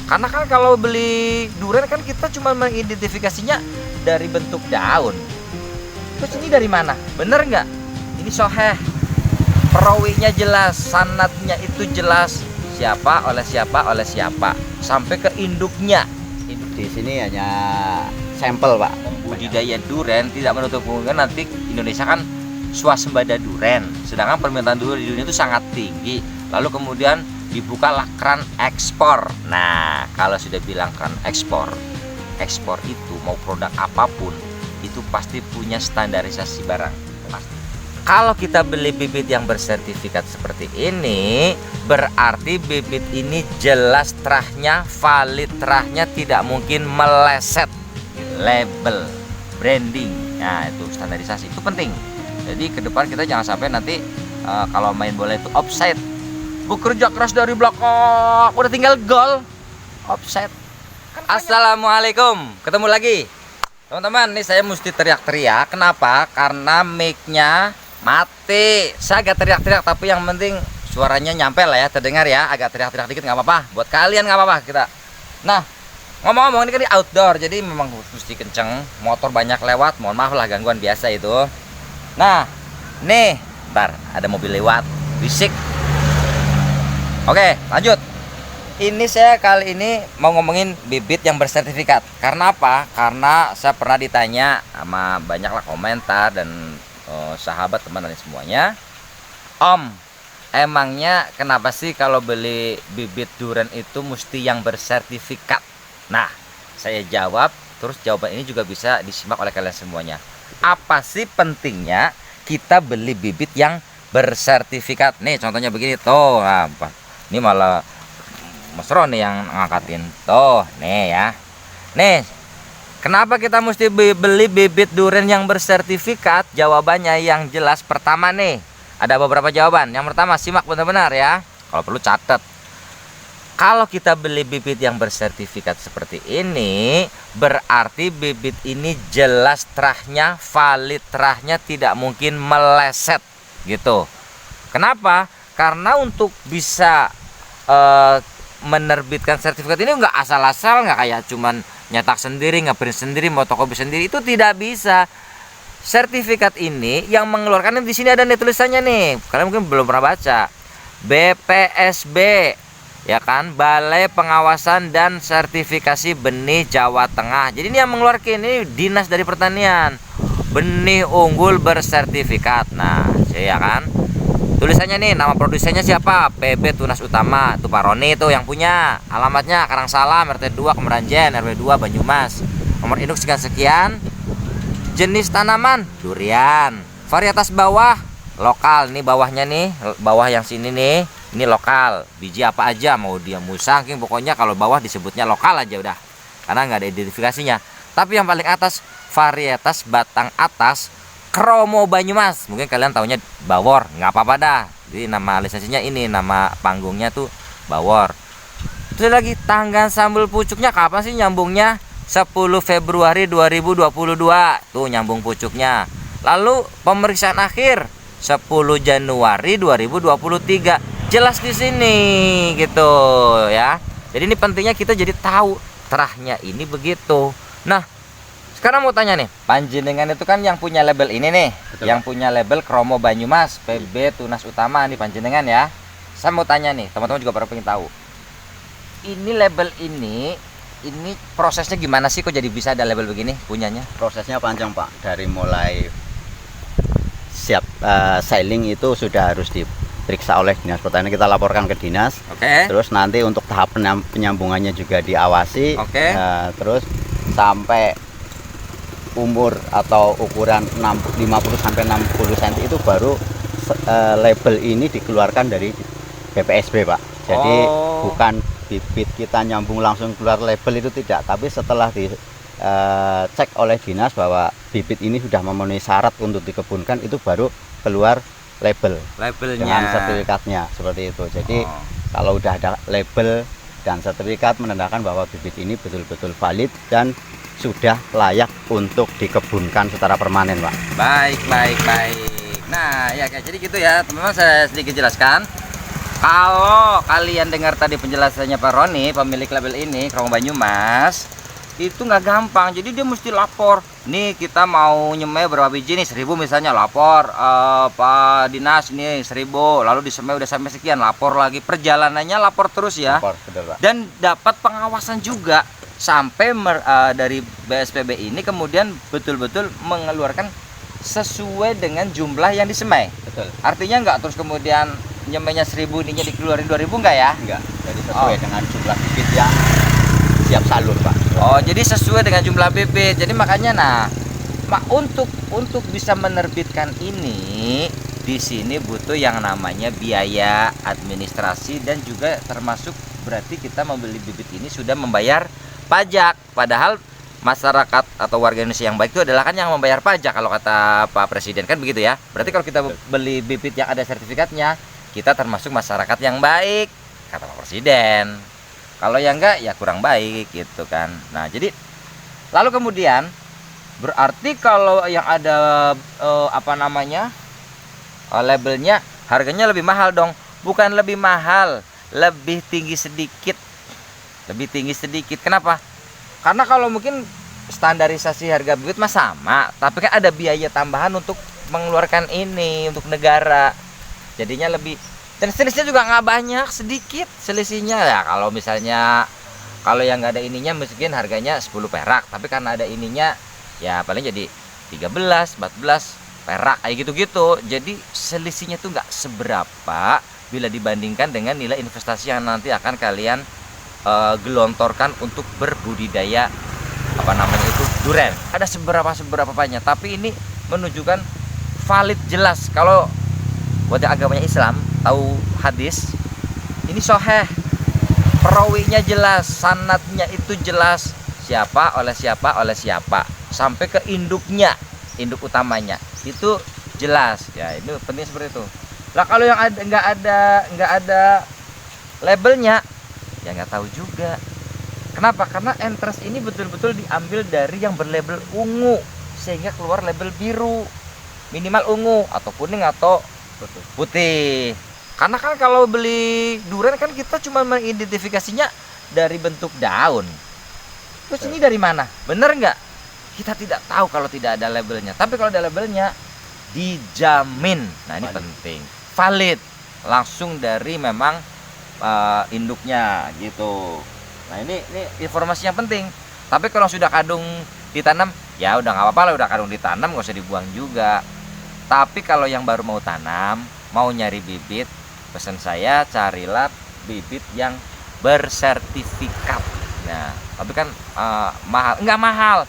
Karena kan kalau beli durian kan kita cuma mengidentifikasinya dari bentuk daun. Terus ini dari mana? Bener nggak? Ini soheh, perawinya jelas, sanatnya itu jelas, siapa oleh siapa sampai ke induknya. Di sini hanya sampel Pak. Budidaya durian tidak menutup kemungkinan nanti Indonesia kan swasembada durian, sedangkan permintaan durian di dunia itu sangat tinggi. Lalu kemudian dibukalah keran ekspor. Nah, kalau sudah bilang keran ekspor itu mau produk apapun itu pasti punya standarisasi barang. Pasti. Kalau kita beli bibit yang bersertifikat seperti ini, berarti bibit ini jelas terahnya, valid terahnya, tidak mungkin meleset. Label, branding, nah itu standarisasi itu penting. Jadi ke depan kita jangan sampai nanti kalau main bola itu offside, bekerja keras dari belakang udah tinggal gol, offside. Assalamualaikum, ketemu lagi teman-teman. Nih saya mesti teriak-teriak, kenapa? Karena mic-nya mati. Saya agak teriak-teriak tapi yang penting suaranya nyampe lah ya, terdengar ya. Agak teriak-teriak dikit nggak apa-apa, buat kalian nggak apa-apa kita. Nah, ngomong-ngomong ini kan di outdoor, jadi memang mesti kenceng, motor banyak lewat, mohon maaf lah gangguan biasa itu. Nah, nih, ntar ada mobil lewat, bisik. Oke, lanjut. Ini saya kali ini mau ngomongin bibit yang bersertifikat. Karena apa? Karena saya pernah ditanya sama banyaklah komentar dan sahabat, teman dan semuanya. Om, emangnya kenapa sih kalau beli bibit durian itu mesti yang bersertifikat? Nah, saya jawab, terus jawaban ini juga bisa disimak oleh kalian semuanya. Apa sih pentingnya kita beli bibit yang bersertifikat? Nih contohnya begini tuh, apa? Ini malah Mas Roni yang ngangkatin. Tuh, nih ya. Nih, kenapa kita mesti beli bibit durian yang bersertifikat? Jawabannya yang jelas pertama nih, ada beberapa jawaban. Yang pertama, simak benar-benar ya. Kalau perlu catat. Kalau kita beli bibit yang bersertifikat seperti ini, berarti bibit ini jelas terahnya, valid terahnya, tidak mungkin meleset gitu. Kenapa? Karena untuk bisa menerbitkan sertifikat ini nggak asal-asal, nggak kayak cuman nyetak sendiri, ngeprint sendiri, fotokopi sendiri, itu tidak bisa. Sertifikat ini yang mengeluarkan, di sini ada nih tulisannya nih, kalian mungkin belum pernah baca. BPSB, ya kan, Balai Pengawasan dan Sertifikasi Benih Jawa Tengah. Jadi ini yang mengeluarkan, ini dinas dari pertanian, benih unggul bersertifikat. Nah, ya kan, tulisannya nih, nama produsennya siapa? PB Tunas Utama, itu Pak Roni itu yang punya. Alamatnya Karangsalam, RT 2 Kemeranjen, RW 2 Banyumas. Nomor induk sekian-sekian. Jenis tanaman durian. Varietas bawah lokal. Ini bawahnya nih, bawah yang sini nih, ini lokal. Biji apa aja, mau dia musangking, pokoknya kalau bawah disebutnya lokal aja udah, karena nggak ada identifikasinya. Tapi yang paling atas, varietas batang atas Kromo Banyumas. Mungkin kalian taunya Bawor, nggak apa-apa dah. Jadi nama lisensinya ini, nama panggungnya tuh Bawor. Terus lagi, tanggal sambal pucuknya kapan sih nyambungnya? 10 Februari 2022 tuh nyambung pucuknya. Lalu pemeriksaan akhir 10 Januari 2023. Jelas di sini gitu ya. Jadi ini pentingnya kita jadi tahu terahnya ini begitu. Nah, sekarang mau tanya nih, panjenengan itu kan yang punya label ini nih. Betul. Yang punya label Kromo Banyumas, PB Tunas Utama nih panjenengan ya. Saya mau tanya nih, teman-teman juga pada pengen tahu. Ini label ini prosesnya gimana sih kok jadi bisa ada label begini punyanya? Prosesnya panjang Pak. Dari mulai siap sailing itu sudah harus diperiksa oleh dinas pertanian, kita laporkan ke dinas. Oke. Terus nanti untuk tahap penyambungannya juga diawasi. Oke. Terus sampai umur atau ukuran 50 sampai 60 cm itu baru label ini dikeluarkan dari BPSB Pak. Jadi bukan bibit kita nyambung langsung keluar label itu tidak, tapi setelah dicek oleh dinas bahwa bibit ini sudah memenuhi syarat untuk dikebunkan, itu baru keluar labelnya dengan sertifikatnya seperti itu. Jadi kalau udah ada label dan sertifikat menandakan bahwa bibit ini betul-betul valid dan sudah layak untuk dikebunkan secara permanen Pak. Baik. Nah ya kayak jadi gitu ya teman-teman, saya sedikit jelaskan. Kalau kalian dengar tadi penjelasannya Pak Roni, pemilik label ini, Krong Banyumas, itu nggak gampang. Jadi dia mesti lapor. Nih kita mau nyemai berapa biji nih, 1000 misalnya, lapor Pak Dinas nih 1000, lalu disemai udah sampai sekian, lapor lagi. Perjalanannya lapor terus ya. Lapor, betul, Pak. Dan dapat pengawasan juga sampai dari BSPB ini kemudian betul-betul mengeluarkan sesuai dengan jumlah yang disemai. Betul. Artinya nggak terus kemudian nyemainya 1000 ininya dikeluarin 2000, enggak ya? Enggak, jadi sesuai dengan jumlah bibit yang siap salur, Pak. Oh, jadi sesuai dengan jumlah bibit. Jadi makanya untuk bisa menerbitkan ini di sini butuh yang namanya biaya administrasi dan juga termasuk berarti kita membeli bibit ini sudah membayar pajak. Padahal masyarakat atau warga Indonesia yang baik itu adalah kan yang membayar pajak kalau kata Pak Presiden, kan begitu ya. Berarti kalau kita beli bibit yang ada sertifikatnya, kita termasuk masyarakat yang baik kata Pak Presiden. Kalau yang enggak ya kurang baik gitu kan. Nah, jadi lalu kemudian berarti kalau yang ada labelnya harganya lebih mahal dong. Bukan lebih mahal, lebih tinggi sedikit. Lebih tinggi sedikit. Kenapa? Karena kalau mungkin standarisasi harga bibit mah sama, tapi kan ada biaya tambahan untuk mengeluarkan ini untuk negara. Jadinya lebih, dan selisihnya juga nggak banyak, sedikit selisihnya ya. Kalau misalnya kalau yang nggak ada ininya mungkin harganya 10 perak, tapi karena ada ininya ya paling jadi 13 14 perak kayak gitu-gitu. Jadi selisihnya tuh nggak seberapa bila dibandingkan dengan nilai investasi yang nanti akan kalian gelontorkan untuk berbudidaya duren. Ada seberapa banyak, tapi ini menunjukkan valid, jelas. Kalau buat yang agamanya Islam, tahu hadis, ini soheh, perawinya jelas, sanadnya itu jelas, siapa oleh siapa sampai ke induknya, induk utamanya itu jelas ya. Ini penting seperti itu lah. Kalau yang nggak ada labelnya ya nggak tahu juga. Kenapa? Karena entres ini betul-betul diambil dari yang berlabel ungu sehingga keluar label biru, minimal ungu atau kuning atau putih. Karena kan kalau beli durian kan kita cuma mengidentifikasinya dari bentuk daun. Terus ini dari mana? Bener nggak? Kita tidak tahu kalau tidak ada labelnya. Tapi kalau ada labelnya dijamin. Nah ini penting, valid, langsung dari memang induknya gitu. Nah ini informasi yang penting. Tapi kalau sudah kadung ditanam ya udah nggak apa-apa lah, udah kadung ditanam nggak usah dibuang juga. Tapi kalau yang baru mau tanam, mau nyari bibit, pesan saya carilah bibit yang bersertifikat. Nah tapi kan mahal, nggak mahal,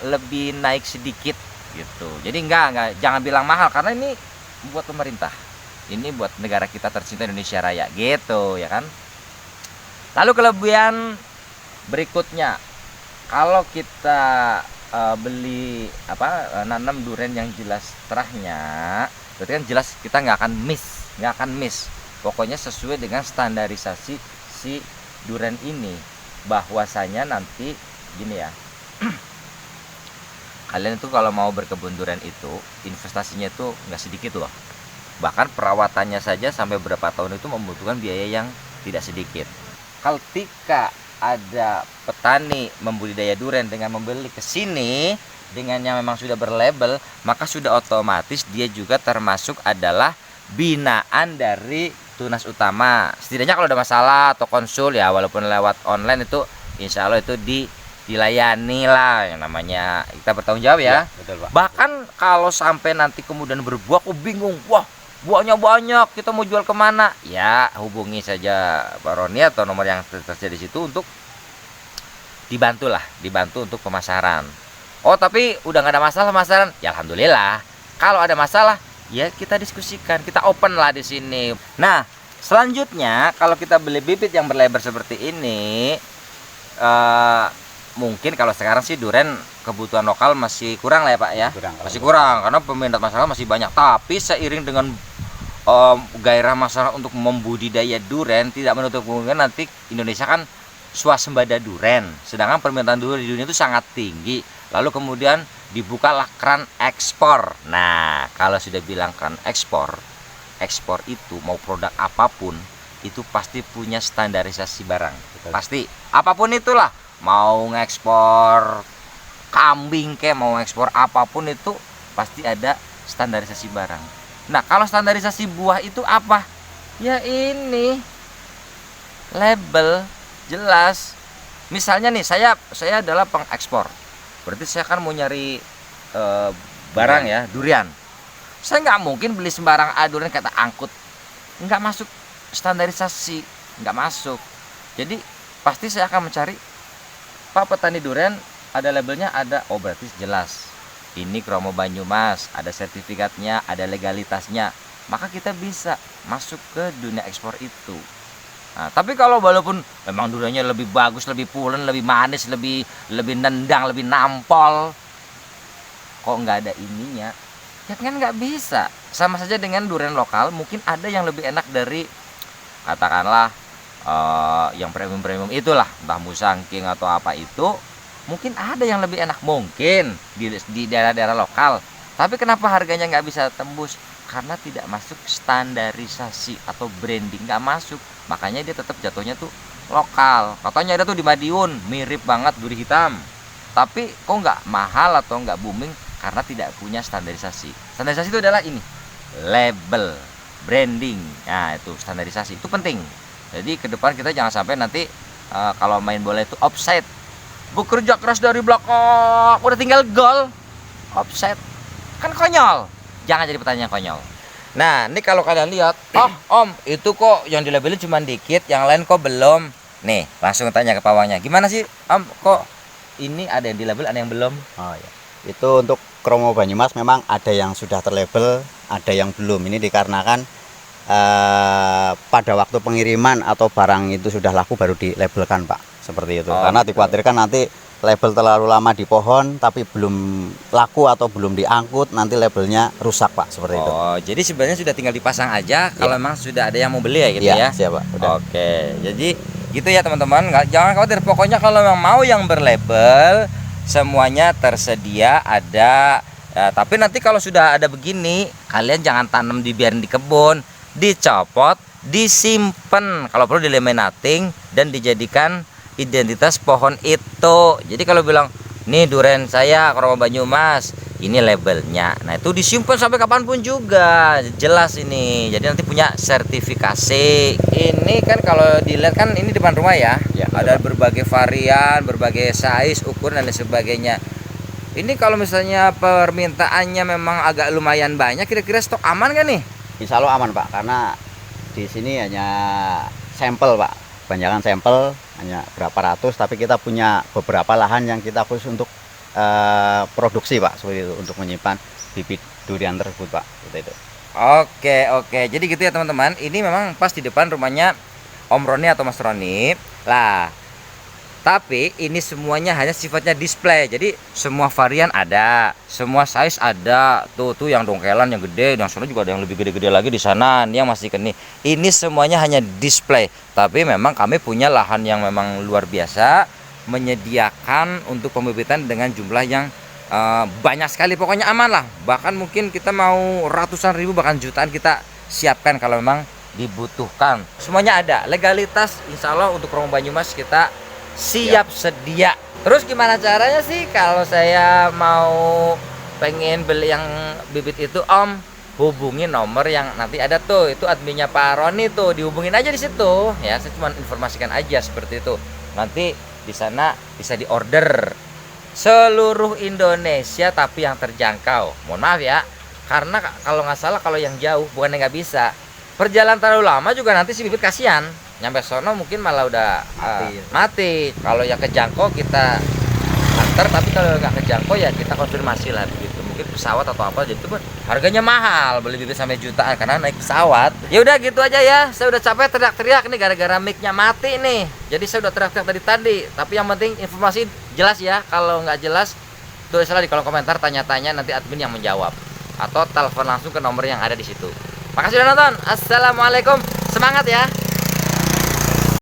lebih naik sedikit gitu. Jadi jangan bilang mahal karena ini buat pemerintah. Ini buat negara kita tercinta Indonesia Raya gitu ya kan. Lalu kelebihan berikutnya, kalau kita nanam durian yang jelas terahnya, berarti kan jelas kita nggak akan miss. Pokoknya sesuai dengan standarisasi si durian ini. Bahwasanya nanti gini ya, kalian itu kalau mau berkebun durian itu investasinya itu nggak sedikit loh. Bahkan perawatannya saja sampai berapa tahun itu membutuhkan biaya yang tidak sedikit. Ketika ada petani membudidaya durian dengan membeli ke sini dengan yang memang sudah berlabel, maka sudah otomatis dia juga termasuk adalah binaan dari Tunas Utama. Setidaknya kalau ada masalah atau konsul ya, walaupun lewat online itu insya Allah itu dilayani lah, yang namanya kita bertanggung jawab ya. Betul, Pak. Bahkan kalau sampai nanti kemudian berbuah, aku bingung, wah buahnya banyak, kita mau jual kemana? Ya hubungi saja Pak Roni atau nomor yang tersedia di situ untuk dibantu untuk pemasaran. Oh tapi udah nggak ada masalah pemasaran? Ya alhamdulillah. Kalau ada masalah ya kita diskusikan, kita open lah di sini. Nah selanjutnya kalau kita beli bibit yang berlebar seperti ini, mungkin kalau sekarang sih durian kebutuhan lokal masih kurang lah ya Pak ya. Masih kurang karena peminat masyarakat masih banyak. Tapi seiring dengan gairah masyarakat untuk membudidaya durian, tidak menutup kemungkinan nanti Indonesia kan swasembada durian. Sedangkan permintaan durian di dunia itu sangat tinggi. Lalu kemudian dibukalah keran ekspor. Nah kalau sudah bilang keran ekspor, ekspor itu mau produk apapun itu pasti punya standarisasi barang. Betul. Pasti apapun itulah, mau ngekspor kambing kayak mau ngekspor apapun itu pasti ada standarisasi barang. Nah, kalau standarisasi buah itu apa? Ya ini label jelas. Misalnya nih saya adalah pengekspor. Berarti saya kan mau nyari barang ya, durian. Saya nggak mungkin beli sembarang durian kata angkut. Nggak masuk standarisasi, nggak masuk. Jadi pasti saya akan mencari, Pak petani durian ada labelnya, ada, oh berarti jelas ini Kromo Banyumas, ada sertifikatnya, ada legalitasnya, maka kita bisa masuk ke dunia ekspor itu. Nah, tapi kalau walaupun memang duriannya lebih bagus, lebih pulen, lebih manis, lebih nendang, lebih nampol, kok nggak ada ininya, ya kan nggak bisa. Sama saja dengan durian lokal, mungkin ada yang lebih enak dari katakanlah yang premium itulah, entah Musangking atau apa itu, mungkin ada yang lebih enak mungkin di daerah-daerah lokal. Tapi kenapa harganya nggak bisa tembus? Karena tidak masuk standarisasi atau branding, nggak masuk. Makanya dia tetap jatuhnya tuh lokal. Katanya ada tuh di Madiun, mirip banget duri hitam. Tapi kok nggak mahal atau nggak booming? Karena tidak punya standarisasi. Standarisasi itu adalah ini, label, branding. Nah itu standarisasi, itu penting. Jadi ke depan kita jangan sampai nanti kalau main bola itu offside. Bekerja keras dari belakang, udah tinggal gol, offside, kan konyol. Jangan jadi pertanyaan konyol. Nah, ini kalau kalian lihat, oh om, itu kok yang dilabelin cuma dikit, yang lain kok belum. Nih, langsung tanya ke pawangnya, gimana sih om, kok ini ada yang dilabel, ada yang belum? Oh ya, itu untuk Kromo Banyumas memang ada yang sudah terlabel, ada yang belum. Ini dikarenakan pada waktu pengiriman atau barang itu sudah laku baru dilabelkan Pak, seperti itu. Karena dikhawatirkan nanti label terlalu lama di pohon tapi belum laku atau belum diangkut, nanti labelnya rusak Pak, seperti itu. Oh, jadi sebenarnya sudah tinggal dipasang aja kalau memang sudah ada yang mau beli ya gitu ya. Siap Pak, udah. Oke, jadi gitu ya teman-teman, jangan khawatir, pokoknya kalau memang mau yang berlabel semuanya tersedia ada. Ya, tapi nanti kalau sudah ada begini, kalian jangan tanam, dibiarin di kebun, dicopot, disimpan, kalau perlu dilaminating dan dijadikan identitas pohon itu. Jadi kalau bilang nih durian saya Kromo Banyumas, ini labelnya, nah itu disimpan sampai kapanpun juga jelas ini. Jadi nanti punya sertifikasi. Ini kan kalau dilihat kan ini depan rumah ya, ada berbagai varian, berbagai size, ukuran dan sebagainya. Ini kalau misalnya permintaannya memang agak lumayan banyak, kira-kira stok aman kan nih? Insya Allah aman Pak, karena di sini hanya sampel Pak, kebanyakan sampel hanya berapa ratus, tapi kita punya beberapa lahan yang kita khusus untuk produksi Pak, seperti itu, untuk menyimpan bibit durian tersebut Pak, seperti itu. Oke, jadi gitu ya teman-teman. Ini memang pas di depan rumahnya Om Roni atau Mas Roni lah. Tapi ini semuanya hanya sifatnya display. Jadi semua varian ada, semua size ada. Tuh yang dongkelan yang gede, yang sana juga ada yang lebih gede-gede lagi di sana. Ini yang masih keni. Ini semuanya hanya display. Tapi memang kami punya lahan yang memang luar biasa, menyediakan untuk pembibitan dengan jumlah yang banyak sekali. Pokoknya aman lah. Bahkan mungkin kita mau ratusan ribu bahkan jutaan kita siapkan kalau memang dibutuhkan. Semuanya ada. Legalitas insya Allah untuk Kromo Banyumas kita siap sedia. Terus gimana caranya sih kalau saya mau pengen beli yang bibit itu Om? Hubungi nomor yang nanti ada tuh, itu adminnya Pak Roni tuh, dihubungin aja di situ ya. Saya cuma informasikan aja seperti itu. Nanti di sana bisa diorder seluruh Indonesia tapi yang terjangkau. Mohon maaf ya, karena kalau nggak salah kalau yang jauh bukan nggak bisa, perjalanan terlalu lama juga nanti si bibit kasihan. Nyampe sono mungkin malah udah mati. Kalau yang kejangkau kita antar, tapi kalau nggak kejangkau ya kita konfirmasi lah begitu. Mungkin pesawat atau apa, jadi itu harganya mahal, beli bibit sampai jutaan karena naik pesawat. Ya udah gitu aja ya. Saya udah capek teriak-teriak nih gara-gara mic-nya mati nih. Jadi saya udah teriak-teriak dari tadi. Tapi yang penting informasi jelas ya. Kalau nggak jelas tulislah di kolom komentar, tanya-tanya, nanti admin yang menjawab. Atau telepon langsung ke nomor yang ada di situ. Makasih udah nonton. Assalamualaikum. Semangat ya.